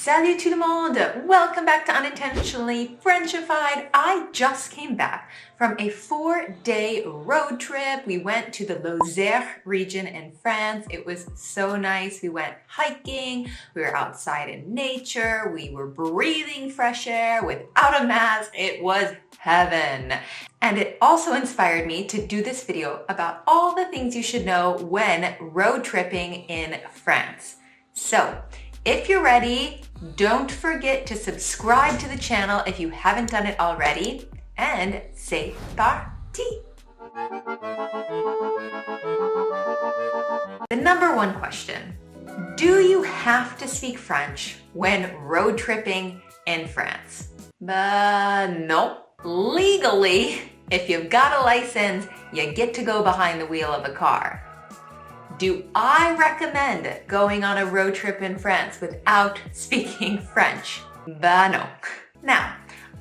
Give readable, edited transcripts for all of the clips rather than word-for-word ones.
Salut tout le monde! Welcome back to Unintentionally, Frenchified. I just came back from a 4-day road trip. We went to the Lozère region in France. It was so nice. We went hiking, we were outside in nature, we were breathing fresh air without a mask. It was heaven. And it also inspired me to do this video about all the things you should know when road tripping in France. So, if you're ready, don't forget to subscribe to the channel if you haven't done it already, and c'est parti! The number one question, do you have to speak French when road tripping in France? No. Legally, if you've got a license, you get to go behind the wheel of a car. Do I recommend going on a road trip in France without speaking French? No. Now,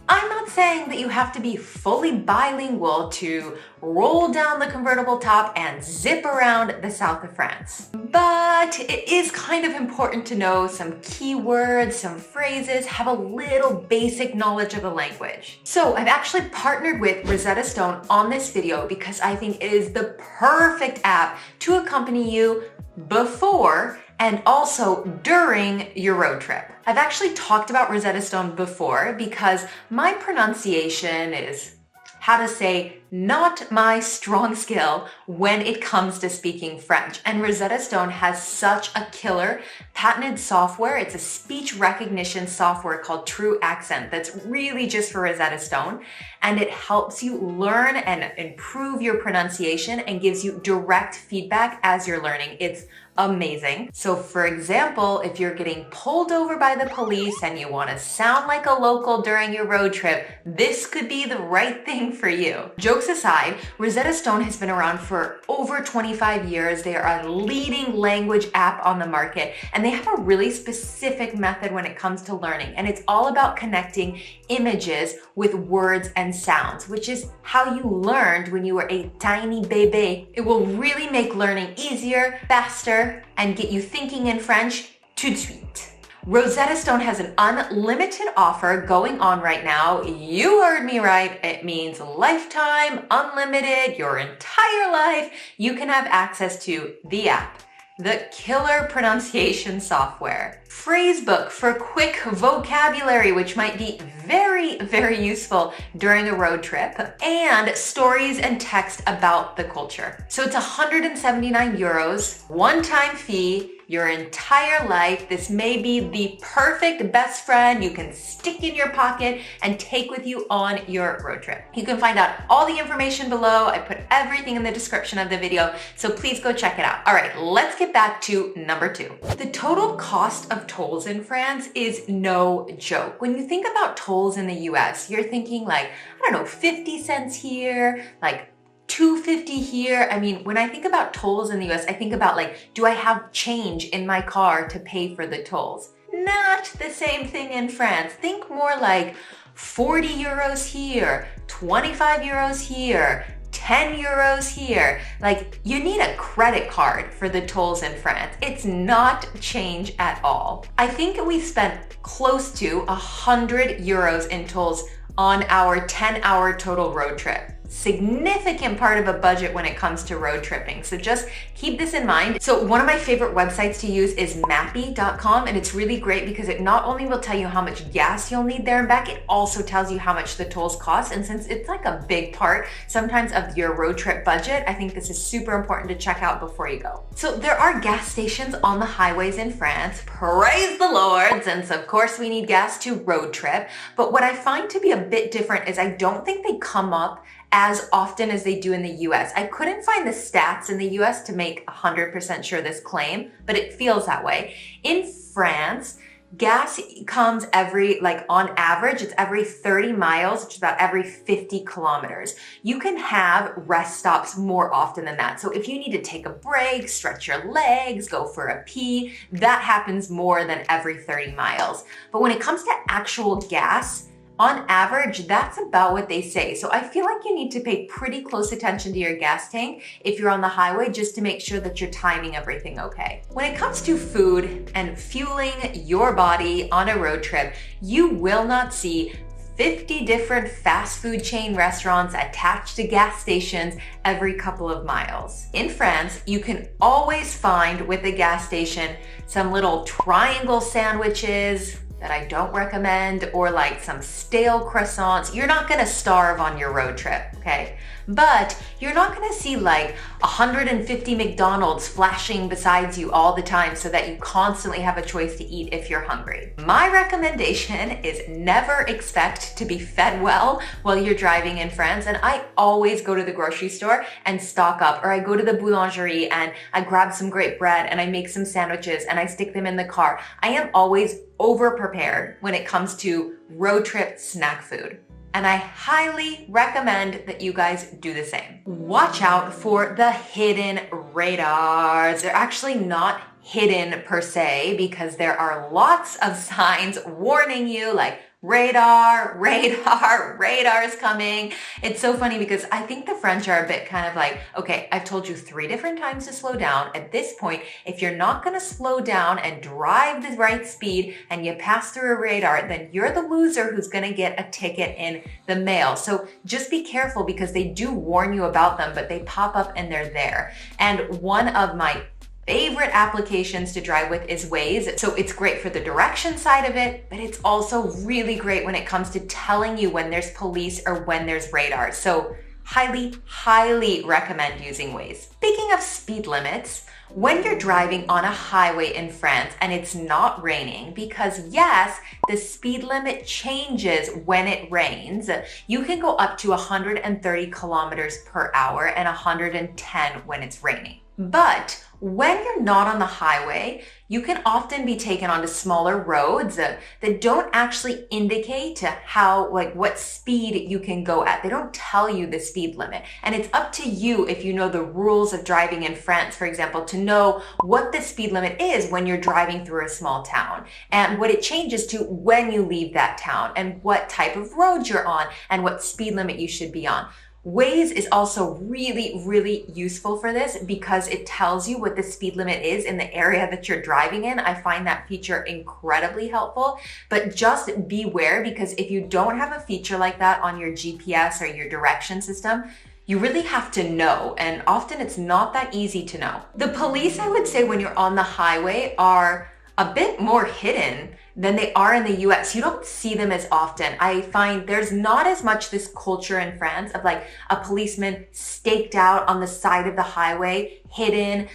I'm not saying that you have to be fully bilingual to roll down the convertible top and zip around the south of France. But it is kind of important to know some keywords, some phrases, have a little basic knowledge of the language. So I've actually partnered with Rosetta Stone on this video because I think it is the perfect app to accompany you before and also during your road trip. I've actually talked about Rosetta Stone before because my pronunciation is, how to say, not my strong skill when it comes to speaking French. And Rosetta Stone has such a killer patented software. It's a speech recognition software called True Accent that's really just for Rosetta Stone. And it helps you learn and improve your pronunciation and gives you direct feedback as you're learning. It's amazing. So for example, if you're getting pulled over by the police and you want to sound like a local during your road trip, this could be the right thing for you. Jokes aside, Rosetta Stone has been around for over 25 years. They are a leading language app on the market, and they have a really specific method when it comes to learning. And it's all about connecting images with words and sounds, which is how you learned when you were a tiny baby. It will really make learning easier, faster, and get you thinking in French tout de suite. Rosetta Stone has an unlimited offer going on right now. You heard me right. It means lifetime, unlimited, your entire life. You can have access to the app, the killer pronunciation software, phrasebook for quick vocabulary, which might be very, very useful during a road trip, and stories and text about the culture. So it's 179 euros, one-time fee, your entire life. This may be the perfect best friend you can stick in your pocket and take with you on your road trip. You can find out all the information below. I put everything in the description of the video, so please go check it out. All right, let's get back to number two. The total cost of tolls in France is no joke. When you think about tolls in the US, you're thinking like, I don't know, 50 cents here, like $2.50 here. I mean, when I think about tolls in the US, I think about like, do I have change in my car to pay for the tolls? Not the same thing in France. Think more like 40 euros here, 25 euros here, 10 euros here. Like, you need a credit card for the tolls in France. It's not change at all. I think we spent close to 100 euros in tolls on our 10-hour total road trip. Significant part of a budget when it comes to road tripping. So just keep this in mind. So one of my favorite websites to use is mappy.com, and it's really great because it not only will tell you how much gas you'll need there and back, it also tells you how much the tolls cost. And since it's like a big part sometimes of your road trip budget, I think this is super important to check out before you go. So there are gas stations on the highways in France. Praise the Lord, since of course we need gas to road trip. But what I find to be a bit different is I don't think they come up as often as they do in the US. I couldn't find the stats in the US to make 100% sure this claim, but it feels that way. In France, gas comes on average, it's every 30 miles, which is about every 50 kilometers. You can have rest stops more often than that. So if you need to take a break, stretch your legs, go for a pee, that happens more than every 30 miles. But when it comes to actual gas, On average, that's about what they say. So I feel like you need to pay pretty close attention to your gas tank if you're on the highway, just to make sure that you're timing everything okay. When it comes to food and fueling your body on a road trip, you will not see 50 different fast food chain restaurants attached to gas stations every couple of miles. In France, you can always find with a gas station some little triangle sandwiches that I don't recommend, or like some stale croissants. You're not gonna starve on your road trip, okay? But you're not gonna see like 150 McDonald's flashing beside you all the time so that you constantly have a choice to eat if you're hungry. My recommendation is never expect to be fed well while you're driving in France. And I always go to the grocery store and stock up, or I go to the boulangerie and I grab some great bread and I make some sandwiches and I stick them in the car. I am always over prepared when it comes to road trip snack food. And I highly recommend that you guys do the same. Watch out for the hidden radars. They're actually not hidden per se, because there are lots of signs warning you, like radar, radar, radar's coming. It's so funny because I think the French are a bit kind of like, okay, I've told you 3 different times to slow down. At this point, if you're not gonna slow down and drive the right speed and you pass through a radar, then you're the loser who's gonna get a ticket in the mail. So just be careful, because they do warn you about them, but they pop up and they're there. And one of my favorite applications to drive with is Waze. So it's great for the direction side of it, but it's also really great when it comes to telling you when there's police or when there's radar. So highly, highly recommend using Waze. Speaking of speed limits, when you're driving on a highway in France and it's not raining, because yes, the speed limit changes when it rains, you can go up to 130 kilometers per hour and 110 when it's raining. But when you're not on the highway, you can often be taken onto smaller roads that don't actually indicate what speed you can go at. They don't tell you the speed limit. And it's up to you, if you know the rules of driving in France, for example, to know what the speed limit is when you're driving through a small town, and what it changes to when you leave that town, and what type of road you're on, and what speed limit you should be on. Waze is also really, really useful for this, because it tells you what the speed limit is in the area that you're driving in. I find that feature incredibly helpful, but just beware, because if you don't have a feature like that on your GPS or your direction system, you really have to know, and often it's not that easy to know. The police, I would say, when you're on the highway, are a bit more hidden than they are in the US. You don't see them as often. I find there's not as much this culture in France of like a policeman staked out on the side of the highway, hidden,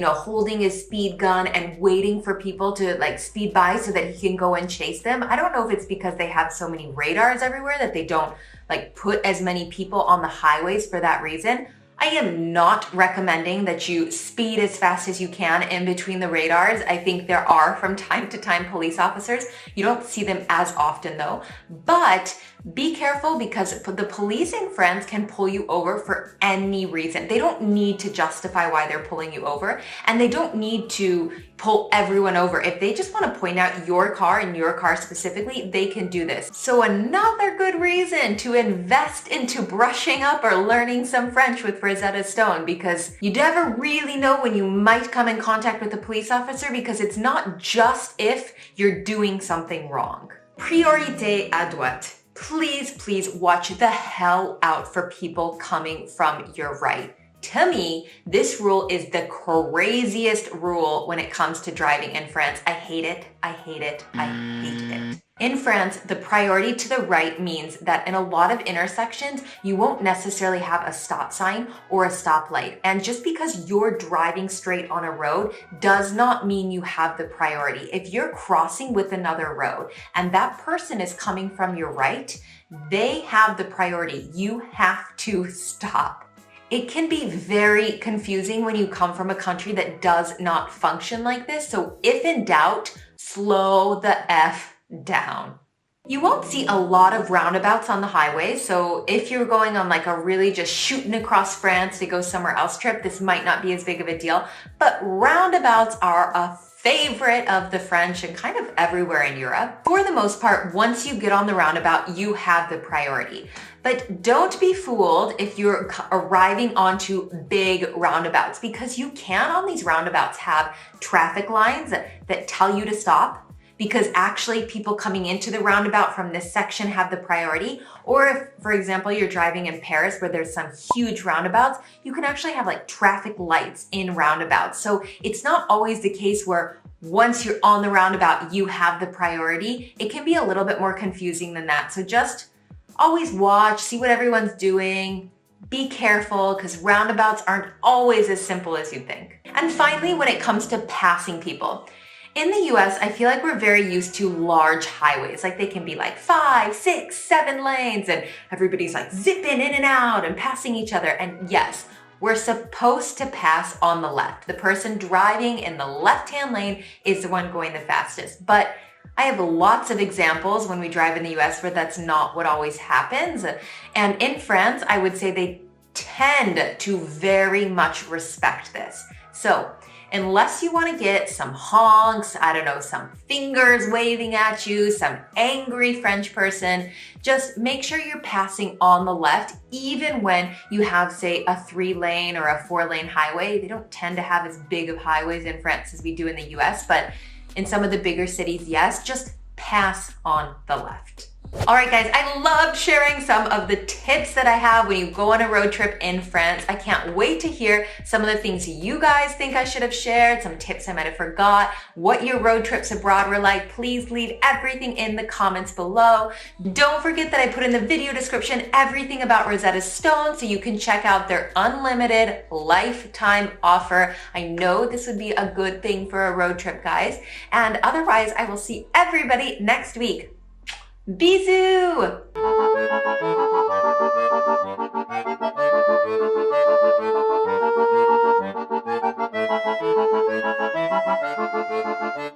holding his speed gun and waiting for people to speed by so that he can go and chase them. I don't know if it's because they have so many radars everywhere that they don't put as many people on the highways for that reason. I am not recommending that you speed as fast as you can in between the radars. I think there are from time to time police officers. You don't see them as often though, but be careful, because the police in France can pull you over for any reason. They don't need to justify why they're pulling you over, and they don't need to pull everyone over. If they just want to point out your car and your car specifically, they can do this. So another good reason to invest into brushing up or learning some French with Rosetta Stone, because you never really know when you might come in contact with a police officer, because it's not just if you're doing something wrong. Priorité à droite. Please, please watch the hell out for people coming from your right. To me, this rule is the craziest rule when it comes to driving in France. I hate it. I hate it. I hate it. In France, the priority to the right means that in a lot of intersections, you won't necessarily have a stop sign or a stoplight. And just because you're driving straight on a road does not mean you have the priority. If you're crossing with another road and that person is coming from your right, they have the priority. You have to stop. It can be very confusing when you come from a country that does not function like this. So if in doubt, slow the F down. You won't see a lot of roundabouts on the highway. So if you're going on a really just shooting across France to go somewhere else trip, this might not be as big of a deal. But roundabouts are a favorite of the French and kind of everywhere in Europe. For the most part, once you get on the roundabout, you have the priority. But don't be fooled if you're arriving onto big roundabouts, because you can on these roundabouts have traffic lines that tell you to stop, because actually people coming into the roundabout from this section have the priority. Or if, for example, you're driving in Paris where there's some huge roundabouts, you can actually have like traffic lights in roundabouts. So it's not always the case where once you're on the roundabout, you have the priority. It can be a little bit more confusing than that. So just always watch, see what everyone's doing. Be careful, because roundabouts aren't always as simple as you think. And finally, when it comes to passing people, in the US, I feel like we're very used to large highways. Like they can be like 5, 6, 7 lanes and everybody's like zipping in and out and passing each other. And yes, we're supposed to pass on the left. The person driving in the left-hand lane is the one going the fastest. But I have lots of examples when we drive in the US where that's not what always happens. And in France, I would say they tend to very much respect this. So unless you want to get some honks, I don't know, some fingers waving at you, some angry French person, just make sure you're passing on the left, even when you have, say, a 3-lane or a 4-lane highway. They don't tend to have as big of highways in France as we do in the US, but in some of the bigger cities, yes, just pass on the left. All right, guys, I loved sharing some of the tips that I have when you go on a road trip in France. I can't wait to hear some of the things you guys think I should have shared, some tips I might have forgot, what your road trips abroad were like. Please leave everything in the comments below. Don't forget that I put in the video description everything about Rosetta Stone so you can check out their unlimited lifetime offer. I know this would be a good thing for a road trip, guys. And otherwise, I will see everybody next week. Bisous!